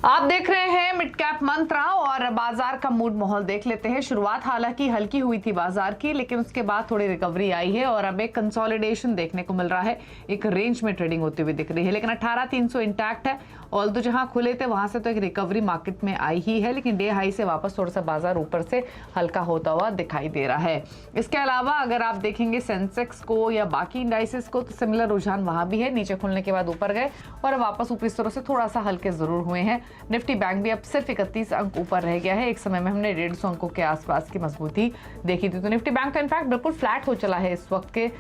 आप देख रहे हैं मिड कैप मंत्रा और बाजार का मूड माहौल देख लेते हैं। शुरुआत हालांकि हल्की हुई थी बाजार की, लेकिन उसके बाद थोड़ी रिकवरी आई है और अब एक कंसोलिडेशन देखने को मिल रहा है। एक रेंज में ट्रेडिंग होती हुई दिख रही है, लेकिन 18,300 इंटैक्ट है। ऑल्दो जहां खुले थे वहां से तो एक रिकवरी मार्केट में आई ही है, लेकिन डे हाई से वापस थोड़ा सा बाजार ऊपर से हल्का होता हुआ दिखाई दे रहा है। इसके अलावा अगर आप देखेंगे सेंसेक्स को या बाकी इंडाइसेस को, तो सिमिलर रुझान वहां भी है। नीचे खुलने के बाद ऊपर गए और वापस ऊपरी स्तरों से थोड़ा सा हल्के जरूर हुए हैं। निफ्टी बैंक भी अब सिर्फ 31 अंक ऊपर रह गया है। एक समय में हमने 150 अंकों के आसपास की मजबूती देखी थी, तो निफ्टी बैंक तो इनफैक्ट बिल्कुल फ्लैट हो चला है इस वक्त के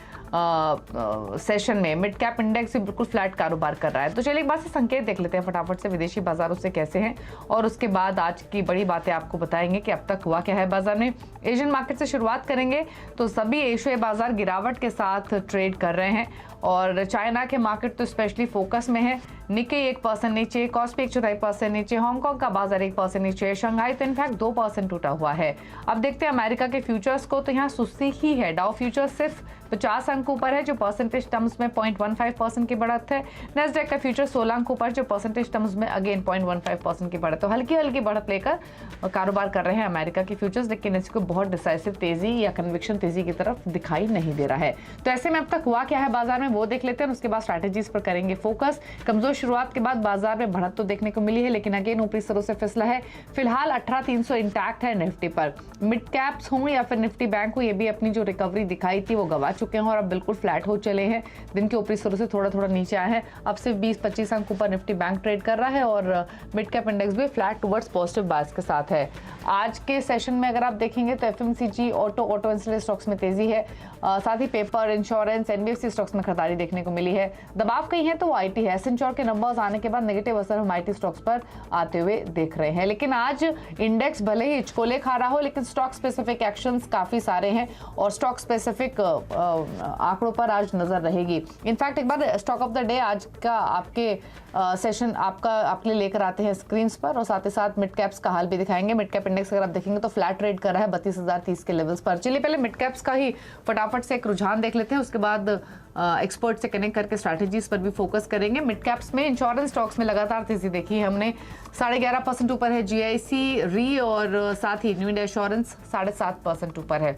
सेशन में। मिड कैप इंडेक्स भी बिल्कुल फ्लैट कारोबार कर रहा है। तो चलिए एक बार से संकेत देख लेते हैं फटाफट से विदेशी बाजारों से कैसे हैं, और उसके बाद आज की बड़ी बातें आपको बताएंगे कि अब तक हुआ क्या है बाजार में। एशियन मार्केट से शुरुआत करेंगे तो सभी एशियाई बाजार गिरावट के साथ ट्रेड कर रहे हैं और चाइना के मार्केट तो स्पेशली फोकस में है। निक्के 1% नीचे, कॉस्पी 1.25% नीचे, हांगकांग का बाजार 1% नीचे, शंघाई तो इनफैक्ट 2% टूटा हुआ है। अब देखते हैं अमेरिका के फ्यूचर्स को, तो यहाँ सुस्ती ही है। डाउ फ्यूचर्स सिर्फ 50 अंक ऊपर है, जो परसेंटेज टर्म्स में 0.15% की बढ़त है। नेस्डेक का फ्यूचर 16 अंक ऊपर, जो परसेंटेज टर्म्स में अगेन 0.15% की बढ़त है। तो हल्की हल्की बढ़त लेकर कारोबार कर रहे हैं अमेरिका की फ्यूचर्स, लेकिन इसको बहुत डिसाइसिव तेजी या कन्विक्शन तेजी की तरफ दिखाई नहीं दे रहा है। तो ऐसे में अब तक हुआ क्या है बाजार में वो देख लेते हैं, उसके बाद स्ट्रैटेजीज पर करेंगे फोकस। कमजोर शुरुआत के बाद बाजार में बढ़त तो देखने को मिली है, लेकिन अगेन ऊपरी स्तरों से फिसला है। फिलहाल 18,300 इंटैक्ट है निफ्टी पर। मिड कैप्स हों या फिर निफ्टी बैंक हो, ये भी अपनी जो रिकवरी दिखाई थी वो गवा चुके हैं और अब बिल्कुल फ्लैट हो चले हैं। दिन के ऊपरी स्तरों से थोड़ा थोड़ा नीचे आए हैं। अब सिर्फ 20-25 अंक ऊपर निफ्टी बैंक ट्रेड कर रहा है और मिड कैप इंडेक्स भी फ्लैट टुवर्ड्स पॉजिटिव बायस के साथ है। आज के सेशन में अगर आप देखेंगे तो एफएमसीजी, ऑटो एंसिलरी स्टॉक्स में तेजी है। साथ ही पेपर, इंश्योरेंस, एनबीएफसी स्टॉक्स में खरीदारी देखने को मिली है। दबाव कहीं है तो वो आईटी है। एसेंचर के नंबर्स आने के बाद नेगेटिव असर हम आईटी स्टॉक्स पर आते हुए देख रहे हैं। लेकिन आज इंडेक्स भले ही हिचकोले खा रहा हो, लेकिन स्टॉक स्पेसिफिक एक्शंस काफी सारे हैं और स्टॉक स्पेसिफिक आंकड़ों पर आज नजर रहेगी। इनफैक्ट एक बार स्टॉक ऑफ द डे आज का आपके सेशन आपके लिए लेकर आते हैं स्क्रीन पर, और साथ ही साथ मिड कैप्स का हाल भी दिखाएंगे। मिड कैप इंडेक्स अगर आप देखेंगे तो फ्लैट ट्रेड कर रहा है 32,030 के लेवल्स पर। चलिए पहले मिड कैप्स का ही फटाफट से एक रुझान देख लेते हैं, उसके बाद एक्सपर्ट से कनेक्ट करके स्ट्रैटेजीज पर भी फोकस करेंगे। मिड कैप्स में इंश्योरेंस स्टॉक्स में लगातार तेजी देखी है हमने। 11.5% ऊपर है जीआईसी, री और साथ ही न्यू इंडिया एश्योरेंस 7.5% ऊपर है।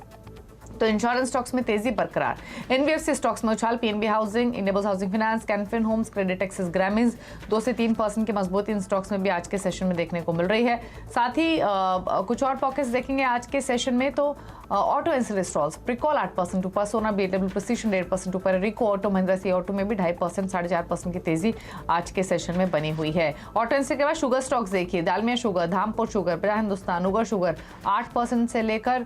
तो इंश्योरेंस स्टॉक्स में तेजी बरकरार। एनबीएफसी स्टॉक्स में उछाल, पीएनबी हाउसिंग, इंडियाबुल्स हाउसिंग फाइनेंस, कैनफिन होम्स, क्रेडिट एक्सिस ग्रामीण 2 से 3% की मजबूती इन स्टॉक्स में भी आज के सेशन में देखने को मिल रही है। साथ ही कुछ और पॉकेट्स देखेंगे आज के सेशन में, तो ऑटो एंसिलरी स्टॉक्स, प्रिकॉल 8% ऊपर, सोना बीएलडब्ल्यू प्रिसीजन 1.5% ऊपर, रिको ऑटो, महिंद्रा सी ऑटो में भी 2.5%, 4.5% की तेजी आज के सेशन में बनी हुई है। ऑटो एंसिलरी के बाद शुगर स्टॉक्स देखिए, दालमिया शुगर, धामपुर शुगर, प्रजा हिंदुस्तान, उगर शुगर 8% से लेकर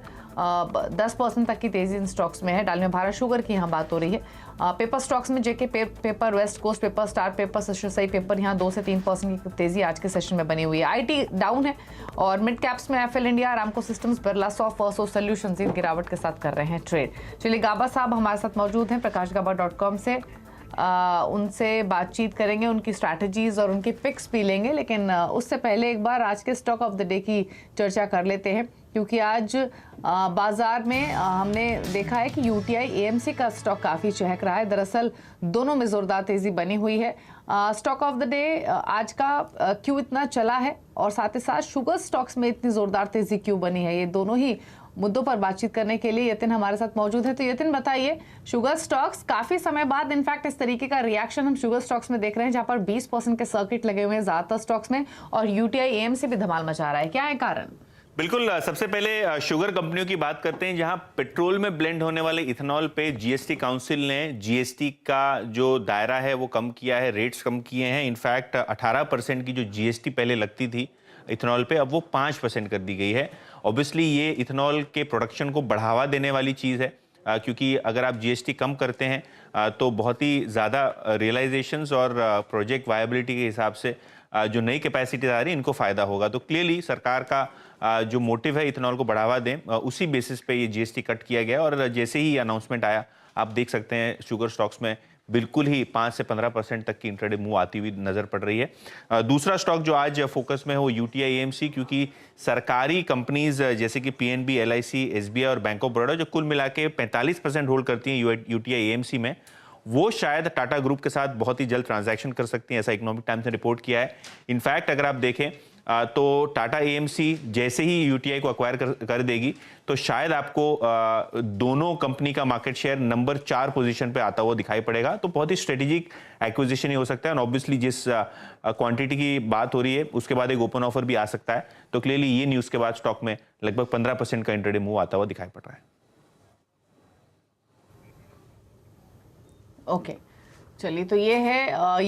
10% तक की तेजी इन स्टॉक्स में है। डालमिया भारत शुगर की यहाँ बात हो रही है। पेपर स्टॉक्स में JK paper, west coast paper, star paper, सही पेपर यहाँ 2 से 3% की तेजी आज के सेशन में बनी हुई है। आईटी डाउन है और मिड कैप्स में FL India, Aramco systems, Birla soft, first solutions इन गिरावट के साथ कर रहे हैं ट्रेड। चलिए गाबा साहब हमारे साथ मौजूद हैं प्रकाशगाबा.com से। उनसे बातचीत करेंगे, उनकी स्ट्रैटेजीज और उनकी पिक्स भी लेंगे, लेकिन उससे पहले एक बार आज के स्टॉक ऑफ द डे की चर्चा कर लेते हैं, क्योंकि आज बाजार में हमने देखा है कि यूटीआई एएमसी का स्टॉक काफ़ी चहक रहा है। दरअसल दोनों में जोरदार तेज़ी बनी हुई है। स्टॉक ऑफ द डे आज का क्यों इतना चला है और साथ ही साथ शुगर स्टॉक्स में इतनी जोरदार तेज़ी क्यों बनी है, ये दोनों ही मुद्दों पर बातचीत करने के लिए यतिन हमारे साथ मौजूद है। तो यतिन बताइए, शुगर स्टॉक्स काफी समय बाद इनफैक्ट इस तरीके का रिएक्शन हम शुगर स्टॉक्स में देख रहे हैं, जहां पर 20% के सर्किट लगे हुए हैं ज्यादातर स्टॉक्स में, और यूटीआई एएमसी भी धमाल मचा रहा है। क्या है कारण? बिल्कुल, सबसे पहले शुगर कंपनियों की बात करते हैं, जहां पेट्रोल में ब्लेंड होने वाले इथेनॉल पे जीएसटी काउंसिल ने जीएसटी का जो दायरा है वो कम किया है, रेट्स कम किए हैं। इनफैक्ट 18% की जो जीएसटी पहले लगती थी इथेनॉल पे, अब वो 5% कर दी गई है। ऑब्वियसली ये इथेनॉल के प्रोडक्शन को बढ़ावा देने वाली चीज़ है, क्योंकि अगर आप जीएसटी कम करते हैं तो बहुत ही ज़्यादा रियलाइजेशंस और प्रोजेक्ट वायबिलिटी के हिसाब से जो नई कैपेसिटी आ रही है इनको फ़ायदा होगा। तो क्लियरली सरकार का जो मोटिव है इथेनॉल को बढ़ावा दें, उसी बेसिस पे ये जीएसटी कट किया गया। और जैसे ही अनाउंसमेंट आया, आप देख सकते हैं शुगर स्टॉक्स में बिल्कुल ही 5 से 15% तक की इंट्राडे मूव आती हुई नजर पड़ रही है। दूसरा स्टॉक जो आज फोकस में है वो यूटीआई एएमसी, क्योंकि सरकारी कंपनीज जैसे कि पीएनबी, एलआईसी, एसबीआई और बैंक ऑफ बड़ौदा, जो कुल मिला के 45% होल्ड करती हैं यूटीआई एएमसी में, वो शायद टाटा ग्रुप के साथ बहुत ही जल्द ट्रांजैक्शन कर सकती हैं, ऐसा इकोनॉमिक टाइम्स ने रिपोर्ट किया है। इनफैक्ट अगर आप देखें तो टाटा एएमसी जैसे ही यूटीआई को अक्वायर कर देगी तो शायद आपको दोनों कंपनी का मार्केट शेयर नंबर 4 पोजीशन पे आता हुआ दिखाई पड़ेगा। तो बहुत ही स्ट्रेटेजिक एक्विजिशन ही हो सकता है, और ऑब्वियसली जिस क्वांटिटी की बात हो रही है उसके बाद एक ओपन ऑफर भी आ सकता है। तो क्लियरली ये न्यूज के बाद स्टॉक में लगभग 15% का इंट्राडे मूव आता हुआ दिखाई पड़ रहा है। ओके, चलिए, तो ये है